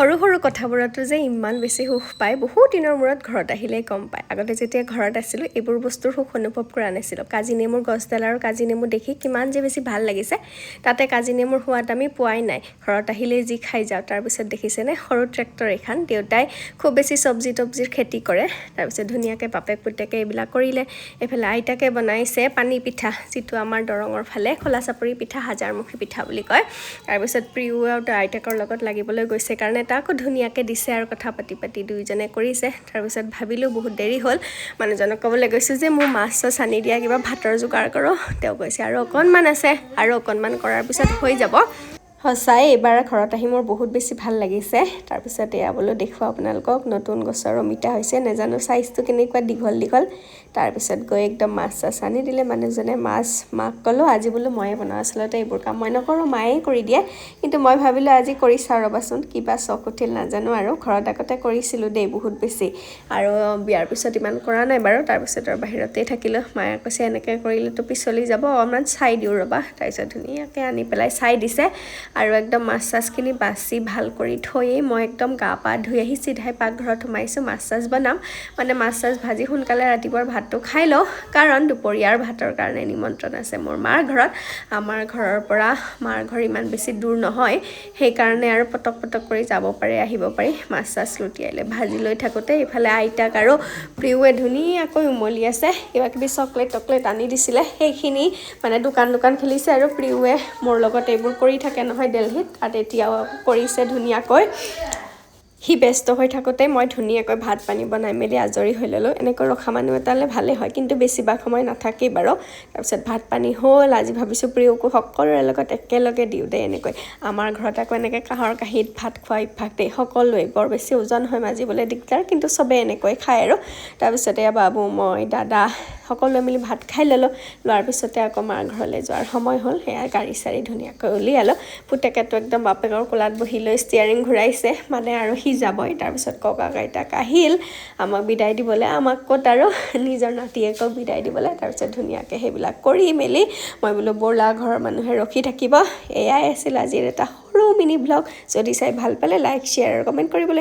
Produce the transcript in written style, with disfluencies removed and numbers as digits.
সৰু সৰু কথাবোৰতো যে ইমান বেছি সুখ পায় বহুত দিনৰ মূৰত ঘৰত আহিলেই গম পায়। আগতে যেতিয়া ঘৰত আছিলোঁ এইবোৰ বস্তুৰ সুখ অনুভৱ কৰা নাছিলোঁ। কাজি নেমুৰ গছডাল আৰু কাজি নেমু দেখি কিমান যে বেছি ভাল লাগিছে। তাতে কাজি নেমুৰ সোৱাদ আমি পোৱাই নাই। ঘৰত আহিলেই যি খাই যাওঁ। তাৰপিছত দেখিছেনে সৰু ট্ৰেক্টৰ এখন, দেউতাই খুব বেছি চব্জিৰ খেতি কৰে। তাৰপিছত ধুনীয়াকৈ বাপেক পুতেকে এইবিলাক কৰিলে। এইফালে আইতাকে বনাইছে পানী পিঠা, যিটো আমাৰ দৰঙৰ ফালে খোলা চাপৰি পিঠা, হাজাৰমুখী পিঠা বুলি কয়। তাৰপিছত প্ৰিয়ু আৰু আইতাকৰ লগত লাগিবলৈ গৈছে কাৰণে তাকো ধুনীয়াকৈ দিছে আৰু কথা পাতি পাতি দুইজনে কৰিছে। তাৰপিছত ভাবিলোঁ বহুত দেৰি হ'ল, মানুহজনক ক'বলৈ গৈছোঁ যে মোৰ মাছ চাছ আনি দিয়া, কিবা ভাতৰ যোগাৰ কৰোঁ। তেওঁ কৈছে আৰু অকণমান আছে, আৰু অকণমান কৰাৰ পিছত হৈ যাব। সঁচাই এইবাৰ ঘৰত আহি মোৰ বহুত বেছি ভাল লাগিছে। তাৰপিছত এয়া বোলো দেখুৱাওঁ আপোনালোকক, নতুন গছৰ অমিতা হৈছে, নাজানো চাইজটো কেনেকুৱা দীঘল দীঘল। তাৰপিছত গৈ একদম মাছ চাছ আনি দিলে মানুহজনে। মাক ক'লোঁ আজি বোলো ময়ে বনাওঁ, আচলতে এইবোৰ কাম মই নকৰোঁ, মায়ে কৰি দিয়ে। কিন্তু মই ভাবিলোঁ আজি কৰি চাওঁ ৰ'বাচোন, কিবা চখ উঠিল নাজানো আৰু। ঘৰত আগতে কৰিছিলোঁ দেই বহুত বেছি, আৰু বিয়াৰ পিছত ইমান কৰা নাই বাৰু। তাৰপিছত আৰু বাহিৰতেই থাকিলোঁ। মায়ে কৈছে এনেকৈ কৰিলেতো পিছলি যাব, অকণমান চাই দিওঁ ৰ'বা। তাৰপিছত ধুনীয়াকৈ আনি পেলাই চাই দিছে। আৰু একদম মাছ চাছখিনি বাছি ভাল কৰি থৈয়েই মই একদম গা পা ধুই আহি চিধাই পাকঘৰত সোমাইছোঁ। মাছ চাছ বনাম, মানে মাছ চাছ ভাজি সোনকালে ৰাতিপুৱাৰ ভাতটো খাই লওঁ, কাৰণ দুপৰীয়াৰ ভাতৰ কাৰণে নিমন্ত্ৰণ আছে মোৰ মাৰ ঘৰত। আমাৰ ঘৰৰ পৰা মাৰ ঘৰ ইমান বেছি দূৰ নহয়, সেইকাৰণে আৰু পটক কৰি যাব পাৰে, আহিব পাৰি। মাছ চাছ লুটিয়াইলে ভাজি লৈ থাকোঁতে ইফালে আইতাক আৰু প্ৰিয়ুৱে ধুনীয়াকৈ উমলি আছে। কিবা কিবি চকলেট আনি দিছিলে, সেইখিনি মানে দোকান খেলিছে। আৰু প্ৰিয়ুৱে মোৰ লগত এইবোৰ কৰি থাকে নহয় দিল্লীত, তাত এতিয়াও কৰিছে ধুনীয়াকৈ। সি ব্যস্ত হৈ থাকোঁতে মই ধুনীয়াকৈ ভাত পানী বনাই মেলি আজৰি হৈ ল'লোঁ। এনেকৈ ৰখা মানুহ এটালে ভালেই হয়, কিন্তু বেছিভাগ সময় নাথাকেই বাৰু। তাৰপিছত ভাত পানী হ'ল। আজি ভাবিছোঁ প্ৰিয়কো সকলোৰে লগত একেলগে দিওঁ দেই। এনেকৈ আমাৰ ঘৰত আকৌ এনেকৈ কাঁহৰ কাঁহীত ভাত খোৱা অভ্যাস দেই সকলোৱে। বৰ বেছি ওজন হয় মাজিবলৈ দিগদাৰ, কিন্তু চবেই এনেকৈ খায় আৰু। তাৰপিছতে বাবু, মই, দাদা সকলোৱে মিলি ভাত খাই ল'লোঁ। লোৱাৰ পিছতে আকৌ মাৰ ঘৰলৈ যোৱাৰ সময় হ'ল। সেয়া গাড়ী চাড়ী ধুনীয়াকৈ উলিয়ালোঁ। পুতেকেতো একদম বাপেকৰ কোলাত বহি লৈ ষ্টিয়াৰিং ঘূৰাইছে, মানে আৰু সি যাবই। তাৰপিছত ককাক আইতাক আহিল আমাক বিদায় দিবলৈ, আমাক ক'ত আৰু নিজৰ নাতিয়েকক বিদায় দিবলৈ। তাৰপিছত ধুনীয়াকৈ সেইবিলাক কৰি মেলি মই বোলো ব'লা, ঘৰৰ মানুহে ৰখি থাকিব। এয়াই আছিল আজিৰ এটা সৰু মিনি ব্লগ। যদি চাই ভাল পালে লাইক, শ্বেয়াৰ আৰু কমেণ্ট কৰিবলৈ